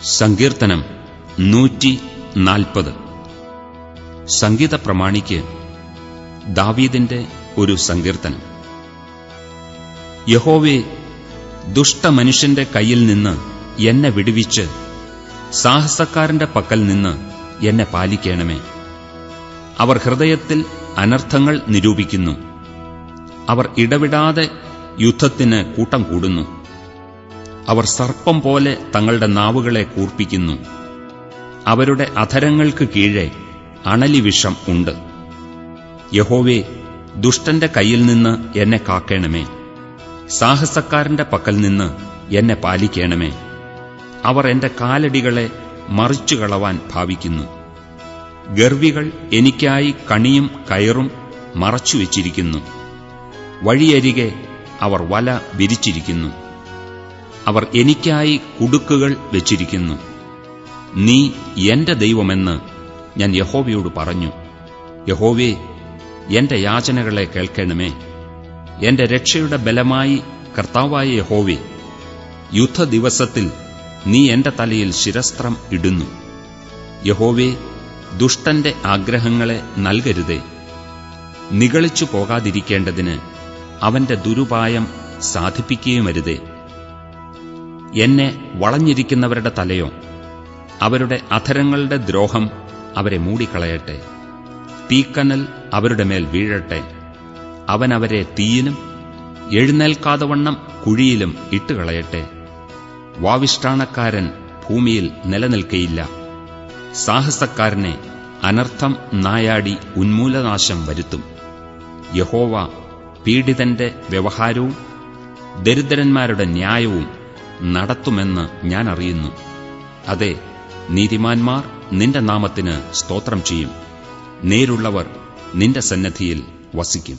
സങ്കീർത്തനം 140. സംഗീത പ്രമാണിക്ക് ദാവീദിന്റെ ഒരു സങ്കീർത്തനം. യഹോവേ, ദുഷ്ടമനുഷ്യന്റെ കയ്യിൽ നിന്ന് എന്നെ വിടുവിച്ച് സാഹസക്കാരന്റെ പക്കൽ നിന്ന് എന്നെ പാലിക്കണമേ. അവർ ഹൃദയത്തിൽ അനർത്ഥങ്ങൾ നിരൂപിക്കുന്നു. അവർ ഇടവിടാതെ യുദ്ധത്തിന് കൂട്ടം കൂടുന്നു. അവർ സർപ്പം പോലെ തങ്ങളുടെ നാവുകളെ കൂർപ്പിക്കുന്നു. അവരുടെ അധരങ്ങൾക്ക് കീഴെ അണലിവിഷം ഉണ്ട്. യഹോവേ, ദുഷ്ടന്റെ കയ്യിൽ നിന്ന് എന്നെ കാക്കണമേ. സാഹസക്കാരന്റെ പക്കൽ നിന്ന് എന്നെ പാലിക്കണമേ. അവർ എന്റെ കാലടികളെ മറിച്ചുകളവാൻ ഭാവിക്കുന്നു. ഗർവികൾ എനിക്കായി കണിയും കയറും മറച്ചുവെച്ചിരിക്കുന്നു. വഴിയരികെ അവർ വല വിരിച്ചിരിക്കുന്നു. അവർ എനിക്കായി കുടുക്കുകൾ വെച്ചിരിക്കുന്നു. നീ എന്റെ ദൈവമെന്ന് ഞാൻ യഹോവയോട് പറഞ്ഞു. യഹോവേ, എന്റെ യാചനകളെ കേൾക്കണമേ. എന്റെ രക്ഷയുടെ ബലമായി കർത്താവായ യഹോവേ, യുദ്ധദിവസത്തിൽ നീ എന്റെ തലയിൽ ശിരസ്ത്രം ഇടുന്നു. യഹോവേ, ദുഷ്ടന്റെ ആഗ്രഹങ്ങളെ നൽകരുതേ. നിഗളിച്ചു പോകാതിരിക്കേണ്ടതിന് അവന്റെ ദുരുപായം സാധിപ്പിക്കുകയുമരുതേ. എന്നെ വളഞ്ഞിരിക്കുന്നവരുടെ തലയോ അവരുടെ അധരങ്ങളുടെ ദ്രോഹം അവരെ മൂടിക്കളയട്ടെ. തീക്കനൽ അവരുടെ മേൽ വീഴട്ടെ. അവൻ അവരെ തീയിലും എഴുന്നേൽക്കാതവണ്ണം കുഴിയിലും ഇട്ടുകളയട്ടെ. വാവിഷ്ഠാണക്കാരൻ ഭൂമിയിൽ നിലനിൽക്കയില്ല. സാഹസക്കാരനെ അനർത്ഥം നായാടി ഉന്മൂലനാശം വരുത്തും. യഹോവ പീഡിതന്റെ വ്യവഹാരവും ദരിദ്രന്മാരുടെ ന്യായവും നടത്തുമെന്ന് ഞാൻ അറിയുന്നു. അതെ, നീതിമാന്മാർ നിന്റെ നാമത്തിന് സ്തോത്രം ചെയ്യും. നേരുള്ളവർ നിന്റെ സന്നിധിയിൽ വസിക്കും.